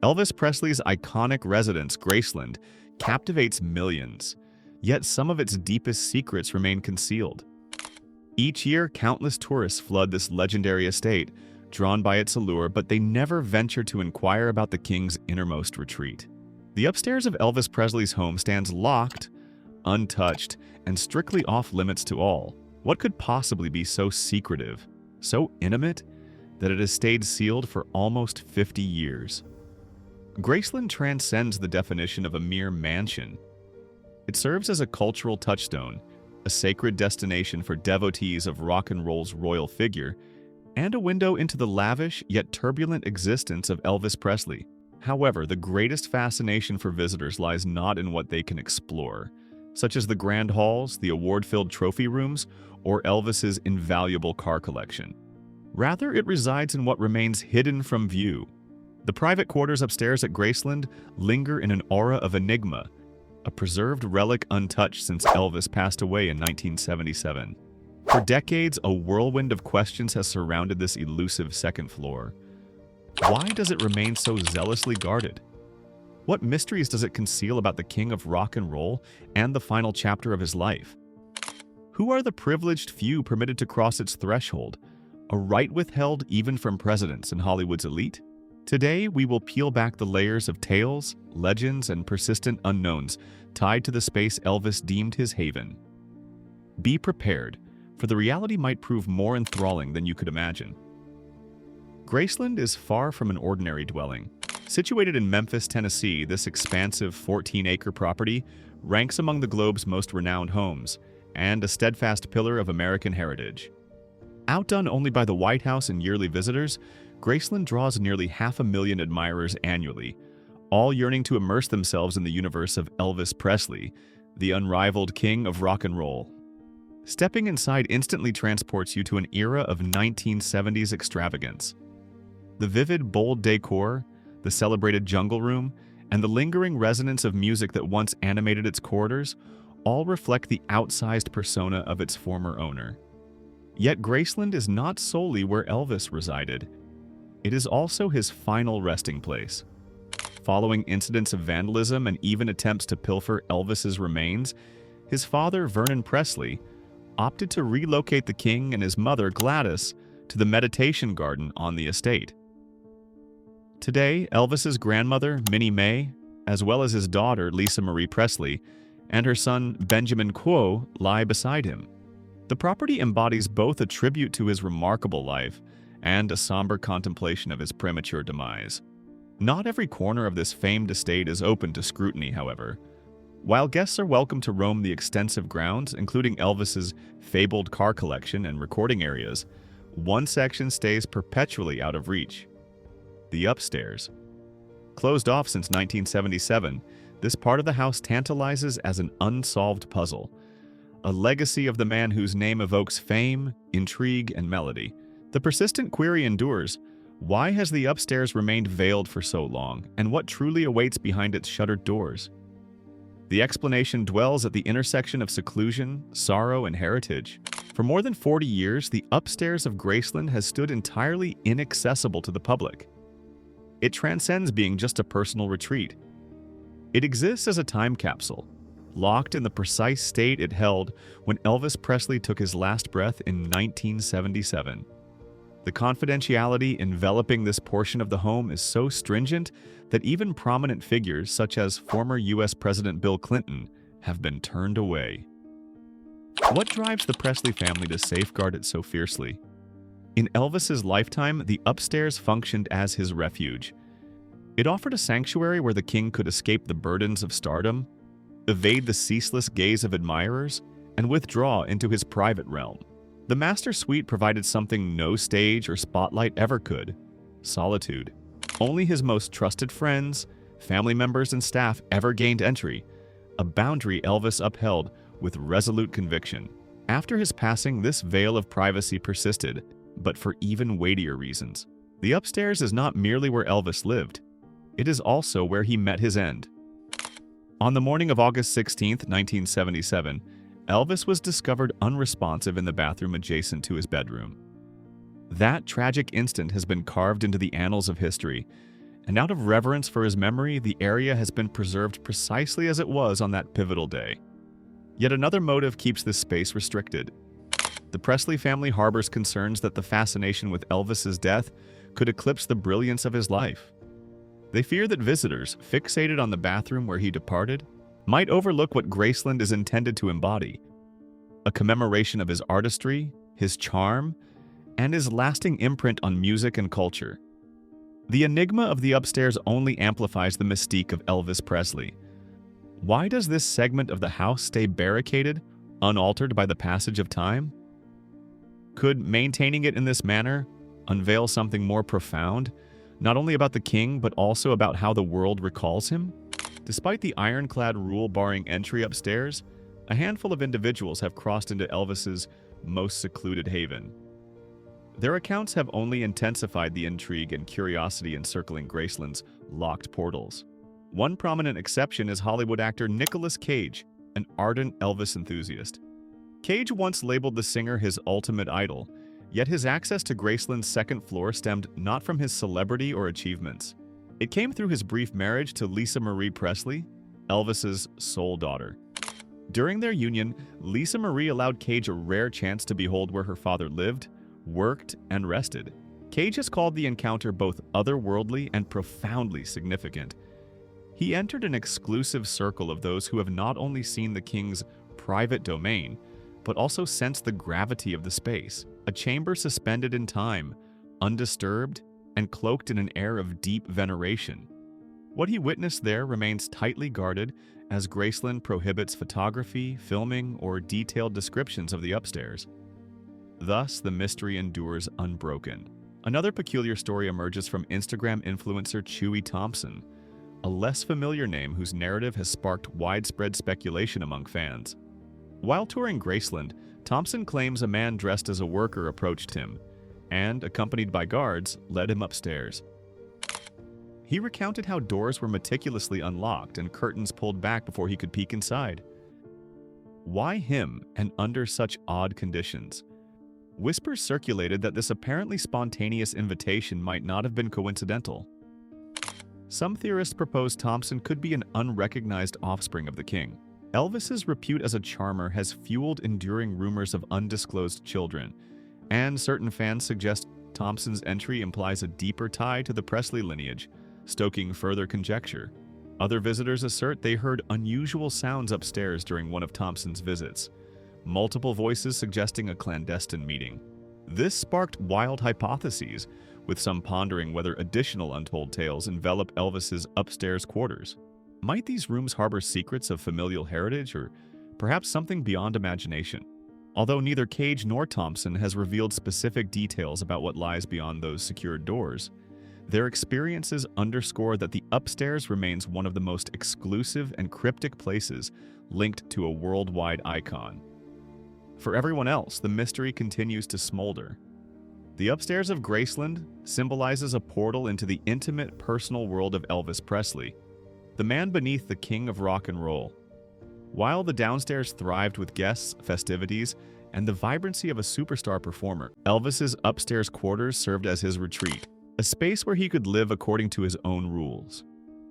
Elvis Presley's iconic residence, Graceland, captivates millions, yet some of its deepest secrets remain concealed. Each year, countless tourists flood this legendary estate, drawn by its allure, but they never venture to inquire about the king's innermost retreat. The upstairs of Elvis Presley's home stands locked, untouched, and strictly off-limits to all. What could possibly be so secretive, so intimate, that it has stayed sealed for almost 50 years? Graceland transcends the definition of a mere mansion. It serves as a cultural touchstone, a sacred destination for devotees of rock and roll's royal figure, and a window into the lavish yet turbulent existence of Elvis Presley. However, the greatest fascination for visitors lies not in what they can explore, such as the grand halls, the award-filled trophy rooms, or Elvis's invaluable car collection. Rather, it resides in what remains hidden from view. The private quarters upstairs at Graceland linger in an aura of enigma, a preserved relic untouched since Elvis passed away in 1977. For decades, a whirlwind of questions has surrounded this elusive second floor. Why does it remain so zealously guarded? What mysteries does it conceal about the king of rock and roll and the final chapter of his life? Who are the privileged few permitted to cross its threshold, a right withheld even from presidents and Hollywood's elite? Today, we will peel back the layers of tales, legends, and persistent unknowns tied to the space Elvis deemed his haven. Be prepared, for the reality might prove more enthralling than you could imagine. Graceland is far from an ordinary dwelling. Situated in Memphis, Tennessee, this expansive 14-acre property ranks among the globe's most renowned homes and a steadfast pillar of American heritage. Outdone only by the White House and yearly visitors, Graceland draws nearly 500,000 admirers annually, all yearning to immerse themselves in the universe of Elvis Presley, the unrivaled king of rock and roll. Stepping inside instantly transports you to an era of 1970s extravagance. The vivid, bold decor, the celebrated jungle room, and the lingering resonance of music that once animated its corridors all reflect the outsized persona of its former owner. Yet Graceland is not solely where Elvis resided. It is also his final resting place. Following incidents of vandalism and even attempts to pilfer Elvis's remains, his father, Vernon Presley, opted to relocate the king and his mother, Gladys, to the meditation garden on the estate. Today, Elvis's grandmother, Minnie Mae, as well as his daughter, Lisa Marie Presley, and her son, Benjamin Quo, lie beside him. The property embodies both a tribute to his remarkable life and a somber contemplation of his premature demise. Not every corner of this famed estate is open to scrutiny, however. While guests are welcome to roam the extensive grounds, including Elvis's fabled car collection and recording areas, one section stays perpetually out of reach: the upstairs. Closed off since 1977, this part of the house tantalizes as an unsolved puzzle, a legacy of the man whose name evokes fame, intrigue, and melody. The persistent query endures: why has the upstairs remained veiled for so long, and what truly awaits behind its shuttered doors? The explanation dwells at the intersection of seclusion, sorrow, and heritage. For more than 40 years, the upstairs of Graceland has stood entirely inaccessible to the public. It transcends being just a personal retreat. It exists as a time capsule, locked in the precise state it held when Elvis Presley took his last breath in 1977. The confidentiality enveloping this portion of the home is so stringent that even prominent figures such as former U.S. President Bill Clinton have been turned away. What drives the Presley family to safeguard it so fiercely? In Elvis's lifetime, the upstairs functioned as his refuge. It offered a sanctuary where the king could escape the burdens of stardom, evade the ceaseless gaze of admirers, and withdraw into his private realm. The master suite provided something no stage or spotlight ever could: solitude. Only his most trusted friends, family members, and staff ever gained entry, a boundary Elvis upheld with resolute conviction. After his passing, this veil of privacy persisted, but for even weightier reasons. The upstairs is not merely where Elvis lived. It is also where he met his end. On the morning of August 16, 1977, Elvis was discovered unresponsive in the bathroom adjacent to his bedroom. That tragic instant has been carved into the annals of history, And out of reverence for his memory, the area has been preserved precisely as it was on that pivotal day. Yet another motive keeps this space restricted. The Presley family harbors concerns that the fascination with Elvis's death could eclipse the brilliance of his life. They fear that visitors, fixated on the bathroom where he departed, might overlook what Graceland is intended to embody: a commemoration of his artistry, his charm, and his lasting imprint on music and culture. The enigma of the upstairs only amplifies the mystique of Elvis Presley. Why does this segment of the house stay barricaded, unaltered by the passage of time? Could maintaining it in this manner unveil something more profound, not only about the king, but also about how the world recalls him? Despite the ironclad rule barring entry upstairs, a handful of individuals have crossed into Elvis's most secluded haven. Their accounts have only intensified the intrigue and curiosity encircling Graceland's locked portals. One prominent exception is Hollywood actor Nicolas Cage, an ardent Elvis enthusiast. Cage once labeled the singer his ultimate idol, yet his access to Graceland's second floor stemmed not from his celebrity or achievements. It came through his brief marriage to Lisa Marie Presley, Elvis's sole daughter. During their union, Lisa Marie allowed Cage a rare chance to behold where her father lived, worked, and rested. Cage has called the encounter both otherworldly and profoundly significant. He entered an exclusive circle of those who have not only seen the king's private domain, but also sensed the gravity of the space, a chamber suspended in time, undisturbed, and cloaked in an air of deep veneration. What he witnessed there remains tightly guarded, as Graceland prohibits photography, filming, or detailed descriptions of the upstairs. Thus, the mystery endures unbroken. Another peculiar story emerges from Instagram influencer Chewy Thompson, a less familiar name whose narrative has sparked widespread speculation among fans. While touring Graceland, Thompson claims a man dressed as a worker approached him and, accompanied by guards, led him upstairs. He recounted how doors were meticulously unlocked and curtains pulled back before he could peek inside. Why him, and under such odd conditions? Whispers circulated that this apparently spontaneous invitation might not have been coincidental. Some theorists propose Thompson could be an unrecognized offspring of the king. Elvis's repute as a charmer has fueled enduring rumors of undisclosed children, and certain fans suggest Thompson's entry implies a deeper tie to the Presley lineage, stoking further conjecture. Other visitors assert they heard unusual sounds upstairs during one of Thompson's visits, multiple voices suggesting a clandestine meeting. This sparked wild hypotheses, with some pondering whether additional untold tales envelop Elvis's upstairs quarters. Might these rooms harbor secrets of familial heritage, or perhaps something beyond imagination? Although neither Cage nor Thompson has revealed specific details about what lies beyond those secured doors, their experiences underscore that the upstairs remains one of the most exclusive and cryptic places linked to a worldwide icon. For everyone else, the mystery continues to smolder. The upstairs of Graceland symbolizes a portal into the intimate, personal world of Elvis Presley, the man beneath the king of rock and roll. While the downstairs thrived with guests, festivities, and the vibrancy of a superstar performer, Elvis's upstairs quarters served as his retreat, a space where he could live according to his own rules.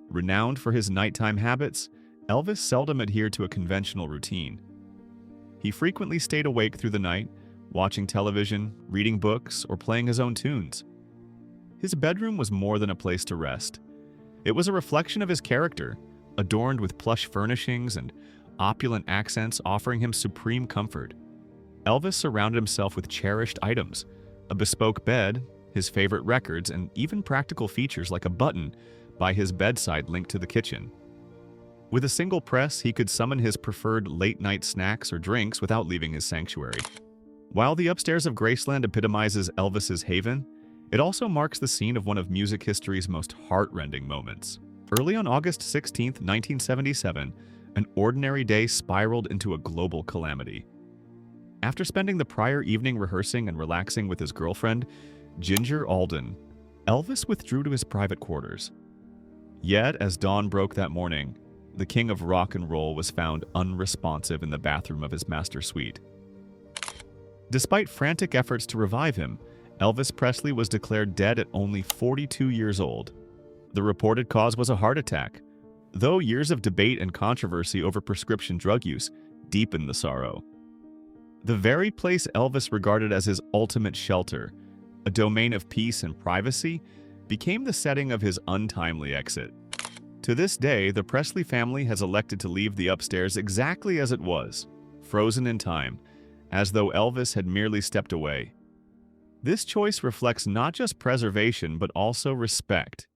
Renowned for his nighttime habits, Elvis seldom adhered to a conventional routine. He frequently stayed awake through the night, watching television, reading books, or playing his own tunes. His bedroom was more than a place to rest. It was a reflection of his character, adorned with plush furnishings and opulent accents offering him supreme comfort. Elvis surrounded himself with cherished items, a bespoke bed, his favorite records, and even practical features like a button by his bedside linked to the kitchen. With a single press, he could summon his preferred late-night snacks or drinks without leaving his sanctuary. While the upstairs of Graceland epitomizes Elvis's haven, it also marks the scene of one of music history's most heart-rending moments. Early on August 16, 1977, an ordinary day spiraled into a global calamity. After spending the prior evening rehearsing and relaxing with his girlfriend, Ginger Alden, Elvis withdrew to his private quarters. Yet, as dawn broke that morning, the king of rock and roll was found unresponsive in the bathroom of his master suite. Despite frantic efforts to revive him, Elvis Presley was declared dead at only 42 years old. The reported cause was a heart attack, though years of debate and controversy over prescription drug use deepened the sorrow. The very place Elvis regarded as his ultimate shelter, a domain of peace and privacy, became the setting of his untimely exit. To this day, the Presley family has elected to leave the upstairs exactly as it was, frozen in time, as though Elvis had merely stepped away. This choice reflects not just preservation but also respect.